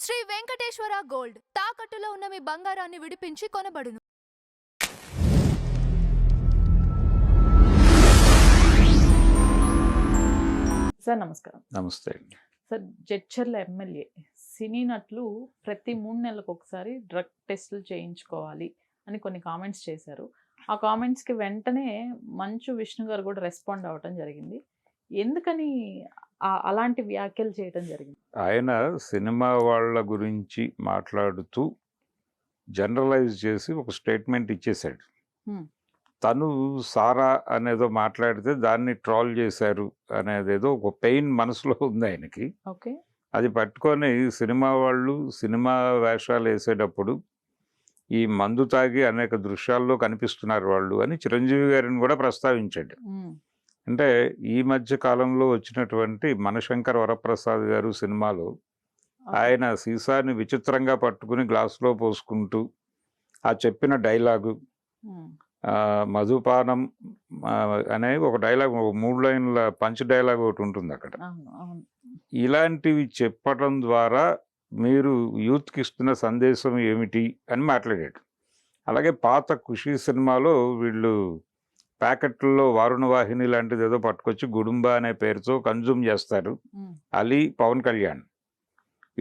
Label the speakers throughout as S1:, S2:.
S1: Shri Venkateswara gold తాకట్టులో ఉన్న మీ బంగారాన్ని విడిపించి కొనబడును.
S2: సార్ నమస్కారం.
S3: నమస్తే అండి.
S2: సార్ జడ్చర్ల ఎమ్మెల్యే సినీ నటులు ప్రతి 3 నెలలకు ఒకసారి డ్రగ్ టెస్టులు చేయించుకోవాలి అని కొన్ని కామెంట్స్ చేశారు. ఆ కామెంట్స్కి వెంటనే మంచు విష్ణు గారు కూడా రెస్పాండ్ అవ్వటం జరిగింది. ఎందుకని అలాంటి వ్యాఖ్యలు చేయటం జరిగింది?
S3: ఆయన సినిమా వాళ్ళ గురించి మాట్లాడుతూ జనరలైజ్ చేసి ఒక స్టేట్మెంట్ ఇచ్చేశాడు. తను సారా అనేదో మాట్లాడితే దాన్ని ట్రాల్ చేశారు అనేదేదో ఒక పెయిన్ మనసులో ఉంది ఆయనకి.
S2: ఓకే,
S3: అది పట్టుకొని సినిమా వాళ్ళు సినిమా వేషాలు వేసేటప్పుడు ఈ మందు తాగి అనేక దృశ్యాల్లో కనిపిస్తున్నారు వాళ్ళు అని చిరంజీవి గారిని కూడా ప్రస్తావించాడు. అంటే ఈ మధ్య కాలంలో వచ్చినటువంటి మనశంకర్ వరప్రసాద్ గారు సినిమాలో ఆయన సీసాని విచిత్రంగా పట్టుకుని గ్లాసులో పోసుకుంటూ ఆ చెప్పిన డైలాగు మధుపానం అనే ఒక డైలాగ్, ఒక 3 లైన్ల పంచ్ డైలాగ్ ఒకటి ఉంటుంది అక్కడ. ఇలాంటివి చెప్పడం ద్వారా మీరు యూత్కి ఇస్తున్న సందేశం ఏమిటి అని మాట్లాడాడు. అలాగే పాత ఖుషీ సినిమాలో వీళ్ళు ప్యాకెట్లలో వారుణ వాహిని లాంటిది ఏదో పట్టుకొచ్చి గుడుంబ అనే పేరుతో కన్జ్యూమ్ చేస్తారు. అలీ, పవన్ కళ్యాణ్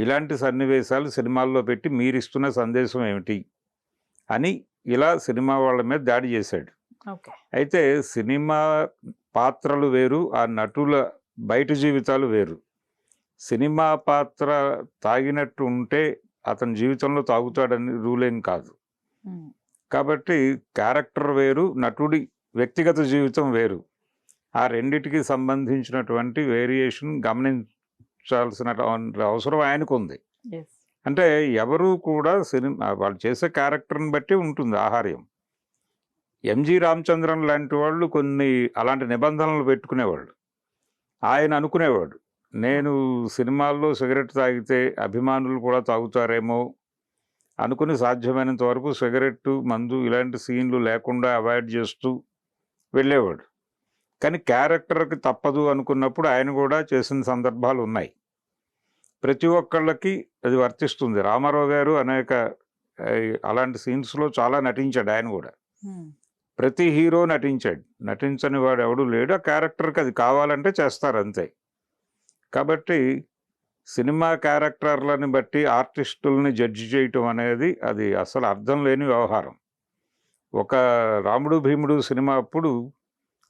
S3: ఇలాంటి సన్నివేశాలు సినిమాల్లో పెట్టి మీరు ఇస్తున్న సందేశం ఏమిటి అని ఇలా సినిమా వాళ్ళ మీద దాడి చేశాడు. అయితే సినిమా పాత్రలు వేరు, ఆ నటుల బయట జీవితాలు వేరు. సినిమా పాత్ర తాగినట్టు ఉంటే అతని జీవితంలో తాగుతాడని రూలేం కాదు. కాబట్టి క్యారెక్టర్ వేరు, నటుడి వ్యక్తిగత జీవితం వేరు. ఆ రెండిటికి సంబంధించినటువంటి వేరియేషన్ గమనించాల్సిన అవసరం ఆయనకు ఉంది. అంటే ఎవరు కూడా సినిమా వాళ్ళు చేసే క్యారెక్టర్ని బట్టి ఉంటుంది ఆహార్యం. ఎంజి రామచంద్రన్ లాంటి వాళ్ళు కొన్ని అలాంటి నిబంధనలు పెట్టుకునేవాళ్ళు. ఆయన అనుకునేవాడు, నేను సినిమాల్లో సిగరెట్ తాగితే అభిమానులు కూడా తాగుతారేమో అనుకుని సాధ్యమైనంత వరకు సిగరెట్టు, మందు ఇలాంటి సీన్లు లేకుండా అవాయిడ్ చేస్తూ వెళ్ళేవాడు. కానీ క్యారెక్టర్కి తప్పదు అనుకున్నప్పుడు ఆయన కూడా చేసిన సందర్భాలు ఉన్నాయి. ప్రతి ఒక్కళ్ళకి అది వర్తిస్తుంది. రామారావు గారు అనేక అలాంటి సీన్స్లో చాలా నటించాడు. ఆయన కూడా ప్రతి హీరో నటించాడు. నటించని వాడు ఎవడు లేడు. ఆ క్యారెక్టర్కి అది కావాలంటే చేస్తారు అంతే. కాబట్టి సినిమా క్యారెక్టర్లని బట్టి ఆర్టిస్టుల్ని జడ్జి చేయటం అనేది అది అసలు అర్థం లేని వ్యవహారం. ఒక రాముడు భీముడు సినిమా అప్పుడు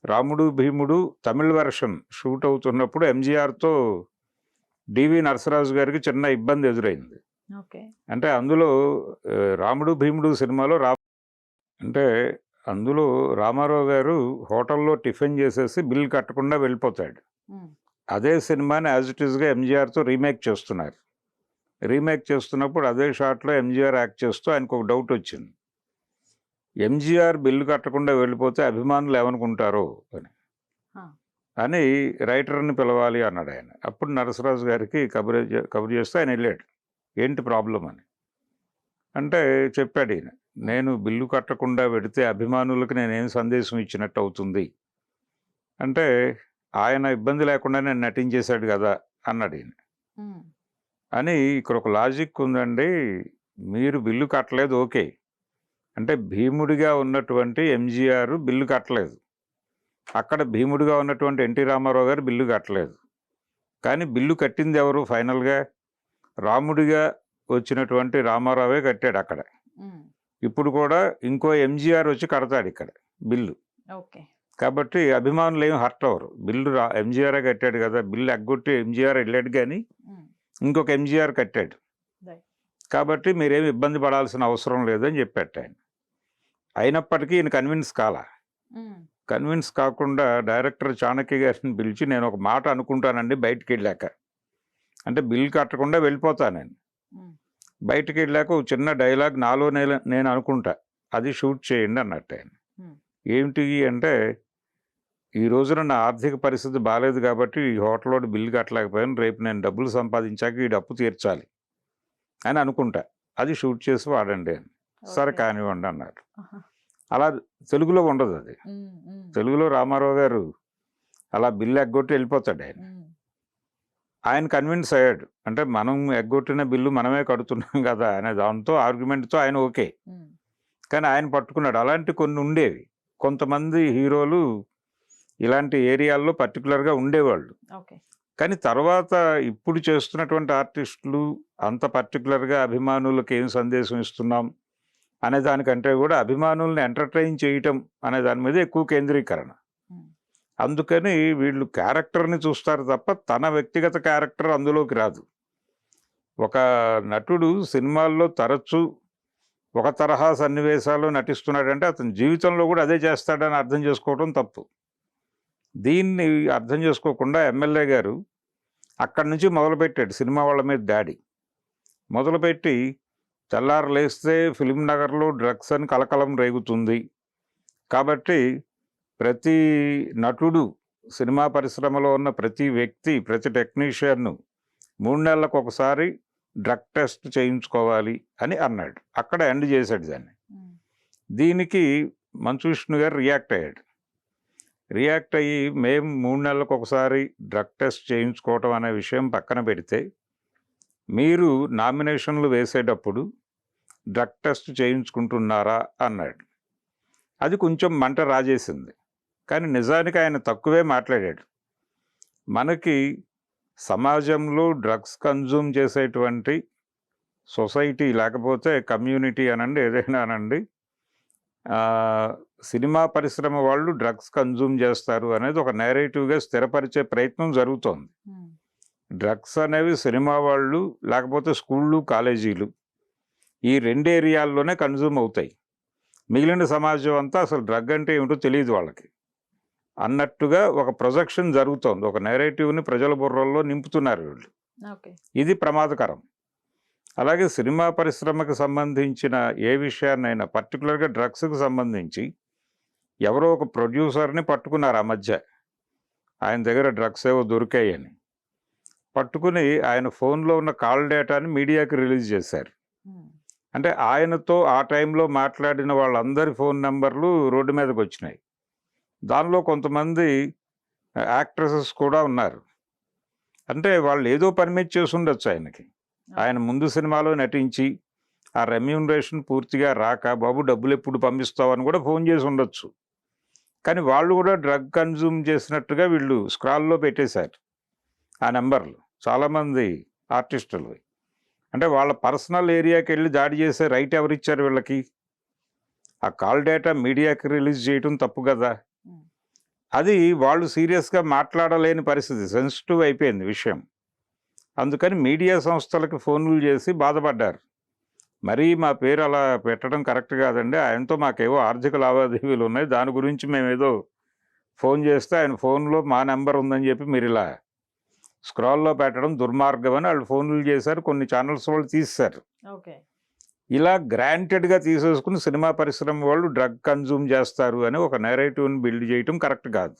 S3: రాముడు భీముడు తమిళ వెర్షన్ షూట్ అవుతున్నప్పుడు ఎంజీఆర్తో డివి నరసరాజు గారికి చిన్న ఇబ్బంది ఎదురైంది. అంటే అందులో రాముడు భీముడు సినిమాలో అంటే అందులో రామారావు గారు హోటల్లో టిఫిన్ చేసేసి బిల్ కట్టకుండా వెళ్ళిపోతాడు. అదే సినిమాని యాజ్ ఇట్ ఈస్గా ఎంజీఆర్తో రీమేక్ చేస్తున్నారు. రీమేక్ చేస్తున్నప్పుడు అదే షాట్లో ఎంజీఆర్ యాక్ట్ చేస్తూ ఆయనకు ఒక డౌట్ వచ్చింది. ఎంజీఆర్ బిల్లు కట్టకుండా వెళ్ళిపోతే అభిమానులు ఏమనుకుంటారో అని రైటర్ని పిలవాలి అన్నాడు ఆయన. అప్పుడు నరసరాజు గారికి కబురు చేస్తే ఆయన వెళ్ళాడు, ఏంటి ప్రాబ్లం అని. అంటే చెప్పాడు ఈయన, నేను బిల్లు కట్టకుండా పెడితే అభిమానులకు నేనేం సందేశం ఇచ్చినట్టు అవుతుంది అంటే, ఆయన ఇబ్బంది లేకుండా నేను నటించేశాడు కదా అన్నాడు ఈయన. అని ఇక్కడ ఒక లాజిక్ ఉందండి. మీరు బిల్లు కట్టలేదు, ఓకే. అంటే భీముడిగా ఉన్నటువంటి ఎంజీఆర్ బిల్లు కట్టలేదు, అక్కడ భీముడిగా ఉన్నటువంటి ఎన్టీ రామారావు గారు బిల్లు కట్టలేదు. కానీ బిల్లు కట్టింది ఎవరు? ఫైనల్గా రాముడిగా వచ్చినటువంటి రామారావే కట్టాడు అక్కడ. ఇప్పుడు కూడా ఇంకో ఎంజీఆర్ వచ్చి కడతాడు ఇక్కడ బిల్లు. కాబట్టి అభిమానులు ఏం హర్ట్ అవ్వరు. బిల్లు ఎంజీఆర్ కట్టాడు కదా, బిల్లు ఎగ్గొట్టి ఎంజీఆర్ వెళ్ళాడు కానీ ఇంకొక ఎంజీఆర్ కట్టాడు. కాబట్టి మీరేమి ఇబ్బంది పడాల్సిన అవసరం లేదని చెప్పాడు ఆయన. అయినప్పటికీ ఈయన కన్విన్స్ కాకుండా డైరెక్టర్ చాణక్య గారిని పిలిచి, నేను ఒక మాట అనుకుంటానండి బయటికి వెళ్ళాక, అంటే బిల్ కట్టకుండా వెళ్ళిపోతాను. బయటికి వెళ్ళాక ఒక చిన్న డైలాగ్ నాలో నేను అనుకుంటా, అది షూట్ చేయండి అన్నట్టు ఆయన. ఏమిటి అంటే, ఈ రోజున నా ఆర్థిక పరిస్థితి బాగాలేదు కాబట్టి ఈ హోటల్లో బిల్లు కట్టలేకపోయాను, రేపు నేను డబ్బులు సంపాదించాక ఈ డప్పు తీర్చాలి అని అనుకుంటా, అది షూట్ చేసి వాడండి అని. సరే కానివ్వండి అన్నారు. అలా తెలుగులో ఉండదు అది. తెలుగులో రామారావు గారు అలా బిల్లు ఎగ్గొట్టి వెళ్ళిపోతాడు ఆయన. ఆయన కన్విన్స్ అయ్యాడు. అంటే మనం ఎగ్గొట్టిన బిల్లు మనమే కడుతున్నాం కదా అనే దాంతో ఆర్గ్యుమెంట్తో ఆయన ఓకే. కానీ ఆయన పట్టుకున్నాడు. అలాంటి కొన్ని ఉండేవి. కొంతమంది హీరోలు ఇలాంటి ఏరియాల్లో పర్టికులర్గా ఉండేవాళ్ళు.
S2: ఓకే.
S3: కానీ తర్వాత ఇప్పుడు చేస్తున్నటువంటి ఆర్టిస్టులు అంత పర్టికులర్గా అభిమానులకు ఏం సందేశం ఇస్తున్నాం అనే దానికంటే కూడా అభిమానుల్ని ఎంటర్టైన్ చేయటం అనే దాని మీద ఎక్కువ కేంద్రీకరణ. అందుకని వీళ్ళు క్యారెక్టర్ని చూస్తారు తప్ప తన వ్యక్తిగత క్యారెక్టర్ అందులోకి రాదు. ఒక నటుడు సినిమాల్లో తరచూ ఒక తరహా సన్నివేశాల్లో నటిస్తున్నాడంటే అతని జీవితంలో కూడా అదే చేస్తాడని అర్థం చేసుకోవడం తప్పు. దీన్ని అర్థం చేసుకోకుండా ఎమ్మెల్యే గారు అక్కడి నుంచి మొదలుపెట్టాడు సినిమా వాళ్ళ మీద దాడి. మొదలుపెట్టి తెల్లారు లేస్తే ఫిలిం నగర్లో డ్రగ్స్ అని కలకలం రేగుతుంది కాబట్టి ప్రతి నటుడు, సినిమా పరిశ్రమలో ఉన్న ప్రతి వ్యక్తి, ప్రతి టెక్నీషియన్ 3 నెలలకు ఒకసారి డ్రగ్ టెస్ట్ చేయించుకోవాలి అని అన్నాడు. అక్కడ ఎండ్ చేశాడు దాన్ని. దీనికి మంచు విష్ణు గారు రియాక్ట్ అయ్యాడు. రియాక్ట్ అయ్యి మేము 3 నెలలకు ఒకసారి డ్రగ్ టెస్ట్ చేయించుకోవటం అనే విషయం పక్కన పెడితే మీరు నామినేషన్లు వేసేటప్పుడు డ్రగ్ టెస్ట్ చేయించుకుంటున్నారా అన్నాడు. అది కొంచెం మంట రాజేసింది. కానీ నిజానికి ఆయన తక్కువే మాట్లాడాడు. మనకి సమాజంలో డ్రగ్స్ కన్జ్యూమ్ చేసేటువంటి సొసైటీ లేకపోతే కమ్యూనిటీ అనండి, ఏదైనా అనండి, సినిమా పరిశ్రమ వాళ్ళు డ్రగ్స్ కన్జ్యూమ్ చేస్తారు అనేది ఒక నేరేటివ్గా స్థిరపరిచే ప్రయత్నం జరుగుతోంది. డ్రగ్స్ అనేవి సినిమా వాళ్ళు లేకపోతే స్కూళ్ళు, కాలేజీలు ఈ 2 ఏరియాల్లోనే కన్జ్యూమ్ అవుతాయి. మిగిలిన సమాజం అంతా అసలు డ్రగ్ అంటే ఏమిటో తెలియదు వాళ్ళకి అన్నట్టుగా ఒక ప్రొజెక్షన్ జరుగుతోంది. ఒక నేరేటివ్ని ప్రజల బుర్రల్లో నింపుతున్నారు వీళ్ళు. ఇది ప్రమాదకరం. అలాగే సినిమా పరిశ్రమకు సంబంధించిన ఏ విషయాన్నైనా పర్టికులర్గా డ్రగ్స్కి సంబంధించి ఎవరో ఒక ప్రొడ్యూసర్ని పట్టుకున్నారు ఆ మధ్య. ఆయన దగ్గర డ్రగ్స్ ఏవో దొరికాయని పట్టుకుని ఆయన ఫోన్లో ఉన్న కాల్ డేటాని మీడియాకి రిలీజ్ చేశారు. అంటే ఆయనతో ఆ టైంలో మాట్లాడిన వాళ్ళందరి ఫోన్ నెంబర్లు రోడ్డు మీదకి వచ్చినాయి. దానిలో కొంతమంది యాక్ట్రెసెస్ కూడా ఉన్నారు. అంటే వాళ్ళు ఏదో పర్మిట్ చేసి ఉండొచ్చు ఆయనకి. ఆయన ముందు సినిమాలో నటించి ఆ రెమ్యూనరేషన్ పూర్తిగా రాక బాబు డబ్బులు ఎప్పుడు పంపిస్తావని కూడా ఫోన్ చేసి ఉండొచ్చు. కానీ వాళ్ళు కూడా డ్రగ్ కన్జ్యూమ్ చేసినట్టుగా వీళ్ళు స్క్రాల్లో పెట్టేశారు ఆ నెంబర్లు. చాలామంది ఆర్టిస్టులు అంటే వాళ్ళ పర్సనల్ ఏరియాకి వెళ్ళి దాడి చేసే రైట్ ఎవరిచ్చారు వీళ్ళకి? ఆ కాల్ డేటా మీడియాకి రిలీజ్ చేయటం తప్పు కదా. అది వాళ్ళు సీరియస్గా మాట్లాడలేని పరిస్థితి, సెన్సిటివ్ అయిపోయింది విషయం. అందుకని మీడియా సంస్థలకు ఫోన్లు చేసి బాధపడ్డారు. మరీ మా పేరు అలా పెట్టడం కరెక్ట్ కాదండి, ఆయనతో మాకేవో ఆర్థిక లావాదేవీలు ఉన్నాయి, దాని గురించి మేము ఏదో ఫోన్ చేస్తే ఆయన ఫోన్లో మా నెంబర్ ఉందని చెప్పి మీరు ఇలా స్క్రాల్లో పెట్టడం దుర్మార్గం అని వాళ్ళు ఫోన్లు చేశారు. కొన్ని ఛానల్స్ వాళ్ళు తీసేశారు. ఇలా గ్రాంటెడ్గా తీసేసుకుని సినిమా పరిశ్రమ వాళ్ళు డ్రగ్ కన్జ్యూమ్ చేస్తారు అని ఒక నేరేటివ్ని బిల్డ్ చేయటం కరెక్ట్ కాదు.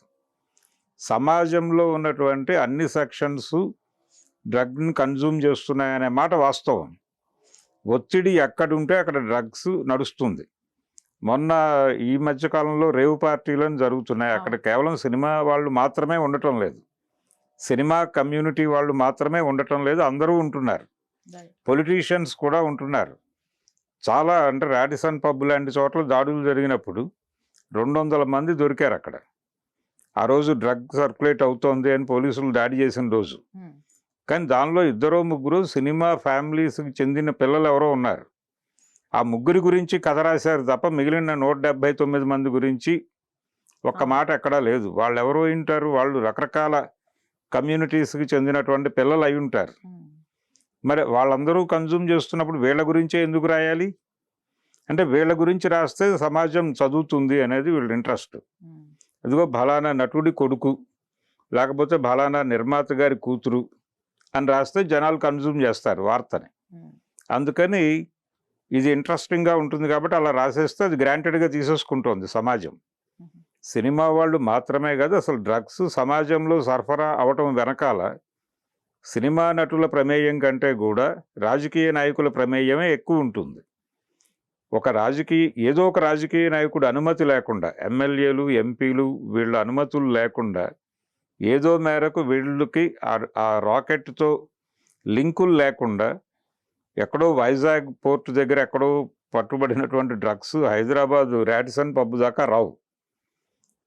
S3: సమాజంలో ఉన్నటువంటి అన్ని సెక్షన్స్ డ్రగ్ని కన్జ్యూమ్ చేస్తున్నాయనే మాట వాస్తవం. ఒత్తిడి ఎక్కడుంటే అక్కడ డ్రగ్స్ నడుస్తుంది. మొన్న ఈ మధ్యకాలంలో రేవ్ పార్టీలను జరుగుతున్నాయి. అక్కడ కేవలం సినిమా వాళ్ళు మాత్రమే ఉండటం లేదు, సినిమా కమ్యూనిటీ వాళ్ళు మాత్రమే ఉండటం లేదు, అందరూ ఉంటున్నారు. పొలిటీషియన్స్ కూడా ఉంటున్నారు. చాలా అంటే రాడిసన్ పబ్ లాంటి చోట్ల దాడులు జరిగినప్పుడు 200 మంది దొరికారు అక్కడ. ఆ రోజు డ్రగ్ సర్క్యులేట్ అవుతోంది అని పోలీసులు దాడి చేసిన రోజు. కానీ దానిలో 2-3 సినిమా ఫ్యామిలీస్కి చెందిన పిల్లలు ఎవరో ఉన్నారు. ఆ 3 గురించి కథ రాశారు తప్ప మిగిలిన 179 మంది గురించి ఒక్క మాట ఎక్కడా లేదు. వాళ్ళు ఎవరో ఉంటారు, వాళ్ళు రకరకాల కమ్యూనిటీస్కి చెందినటువంటి పిల్లలు అయి ఉంటారు. మరి వాళ్ళందరూ కన్జ్యూమ్ చేస్తున్నప్పుడు వీళ్ళ గురించే ఎందుకు రాయాలి? అంటే వీళ్ళ గురించి రాస్తే సమాజం చదువుతుంది అనేది వీళ్ళ ఇంట్రెస్ట్. ఇదిగో ఫలానా నటుడి కొడుకు లేకపోతే ఫలానా నిర్మాత గారి కూతురు అని రాస్తే జనాలు కన్జ్యూమ్ చేస్తారు వార్తని. అందుకని ఇది ఇంట్రెస్టింగ్గా ఉంటుంది కాబట్టి అలా రాసేస్తే అది గ్రాంటెడ్గా తీసేసుకుంటోంది సమాజం. సినిమా వాళ్ళు మాత్రమే కాదు, అసలు డ్రగ్స్ సమాజంలో సరఫరా అవటం వెనకాల సినిమా నటుల ప్రమేయం కంటే కూడా రాజకీయ నాయకుల ప్రమేయమే ఎక్కువ ఉంటుంది. ఏదో ఒక రాజకీయ నాయకుడు అనుమతి లేకుండా, ఎమ్మెల్యేలు, ఎంపీలు వీళ్ళ అనుమతులు లేకుండా ఏదో మేరకు వీళ్ళకి ఆ రాకెట్తో లింకులు లేకుండా ఎక్కడో వైజాగ్ పోర్ట్ దగ్గర ఎక్కడో పట్టుబడినటువంటి డ్రగ్స్ హైదరాబాద్ రాడిసన్ పబ్ దాకా రావు.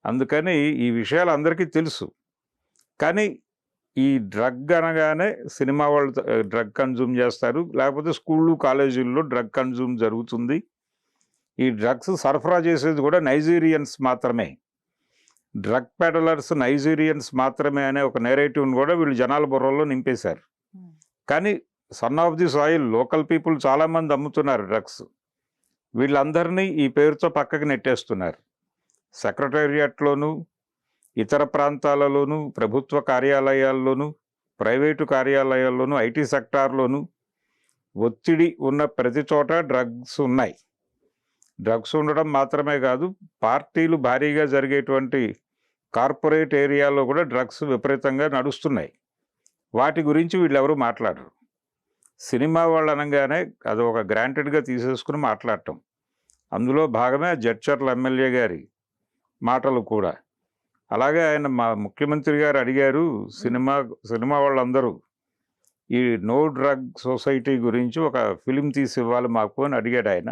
S3: అందుకని ఈ విషయాలు అందరికీ తెలుసు. కానీ ఈ డ్రగ్ అనగానే సినిమా వాళ్ళు డ్రగ్ కన్జ్యూమ్ చేస్తారు, లేకపోతే స్కూళ్ళు కాలేజీల్లో డ్రగ్ కన్జ్యూమ్ జరుగుతుంది. ఈ డ్రగ్స్ సరఫరా చేసేది కూడా నైజీరియన్స్ మాత్రమే, డ్రగ్ పెడలర్స్ నైజీరియన్స్ మాత్రమే అనే ఒక నేరేటివ్ని కూడా వీళ్ళు జనాల బుర్రల్లో నింపేశారు. కానీ son of the soil local people చాలామంది అమ్ముతున్నారు డ్రగ్స్. వీళ్ళందరినీ ఈ పేరుతో పక్కకి నెట్టేస్తున్నారు. సెక్రటేరియట్లోనూ ఇతర ప్రాంతాలలోనూ ప్రభుత్వ కార్యాలయాల్లోనూ ప్రైవేటు కార్యాలయాల్లోనూ ఐటీ సెక్టార్లోనూ ఒత్తిడి ఉన్న ప్రతి చోట డ్రగ్స్ ఉన్నాయి. డ్రగ్స్ ఉండడం మాత్రమే కాదు, పార్టీలు భారీగా జరిగేటువంటి కార్పొరేట్ ఏరియాలో కూడా డ్రగ్స్ విపరీతంగా నడుస్తున్నాయి. వాటి గురించి వీళ్ళెవరూ మాట్లాడరు. సినిమా వాళ్ళు అనగానే అది ఒక గ్రాంటెడ్గా తీసేసుకుని మాట్లాడటం. అందులో భాగమే జడ్చర్ల ఎమ్మెల్యే గారి మాటలు కూడా. అలాగే ఆయన మా ముఖ్యమంత్రి గారు అడిగారు, సినిమా వాళ్ళందరూ ఈ నో డ్రగ్ సొసైటీ గురించి ఒక ఫిలిం తీసి ఇవ్వాలి మాకు అని అడిగాడు ఆయన.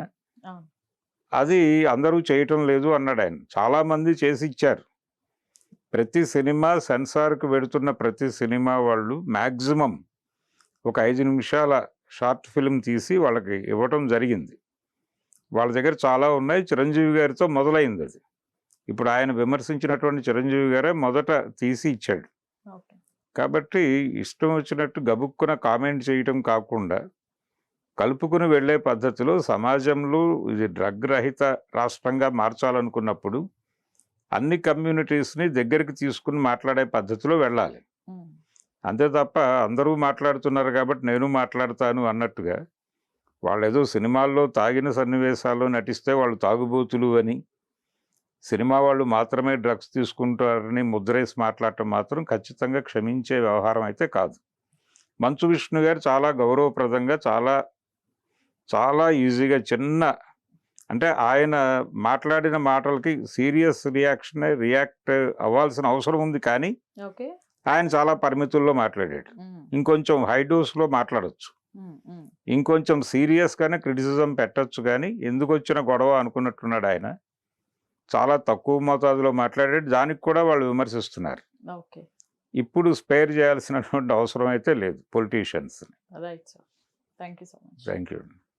S3: అది అందరూ చేయటం లేదు అన్నాడు ఆయన. చాలామంది చేసి ఇచ్చారు. ప్రతి సినిమా సెన్సార్కి పెడుతున్న ప్రతి సినిమా వాళ్ళు మ్యాక్సిమం ఒక 5 నిమిషాల షార్ట్ ఫిలిం తీసి వాళ్ళకి ఇవ్వటం జరిగింది. వాళ్ళ దగ్గర చాలా ఉన్నాయి. చిరంజీవి గారితో మొదలైంది అది. ఇప్పుడు ఆయన విమర్శించినటువంటి చిరంజీవి గారే మొదట తీసి ఇచ్చాడు. కాబట్టి ఇష్టం వచ్చినట్టు గబుక్కున కామెంట్ చేయటం కాకుండా కలుపుకుని వెళ్ళే పద్ధతిలో సమాజంలో ఇది డ్రగ్ రహిత రాష్ట్రంగా మార్చాలనుకున్నప్పుడు అన్ని కమ్యూనిటీస్ని దగ్గరికి తీసుకుని మాట్లాడే పద్ధతిలో వెళ్ళాలి. అంతే తప్ప అందరూ మాట్లాడుతున్నారు కాబట్టి నేను మాట్లాడతాను అన్నట్టుగా వాళ్ళు ఏదో సినిమాల్లో తాగిన సన్నివేశాల్లో నటిస్తే వాళ్ళు తాగుబోతులు అని, సినిమా వాళ్ళు మాత్రమే డ్రగ్స్ తీసుకుంటారని ముద్రేసి మాట్లాడటం మాత్రం ఖచ్చితంగా క్షమించే వ్యవహారం అయితే కాదు. మంచు విష్ణు గారు చాలా గౌరవప్రదంగా చాలా ఈజీగా అంటే ఆయన మాట్లాడిన మాటలకి సీరియస్ రియాక్ట్ అవ్వాల్సిన అవసరం ఉంది. కానీ ఆయన చాలా పరిమితుల్లో మాట్లాడాడు. ఇంకొంచెం హై డోస్లో మాట్లాడచ్చు, ఇంకొంచెం సీరియస్గానే క్రిటిసిజం పెట్టచ్చు. కానీ ఎందుకు వచ్చిన గొడవ అనుకున్నట్టున్నాడు ఆయన. చాలా తక్కువ మోతాదులో మాట్లాడాడు. దానికి కూడా వాళ్ళు విమర్శిస్తున్నారు. ఇప్పుడు స్పేర్ చేయాల్సినటువంటి అవసరం అయితే లేదు politicians.
S2: Right sir, thank you so much.
S3: Thank you.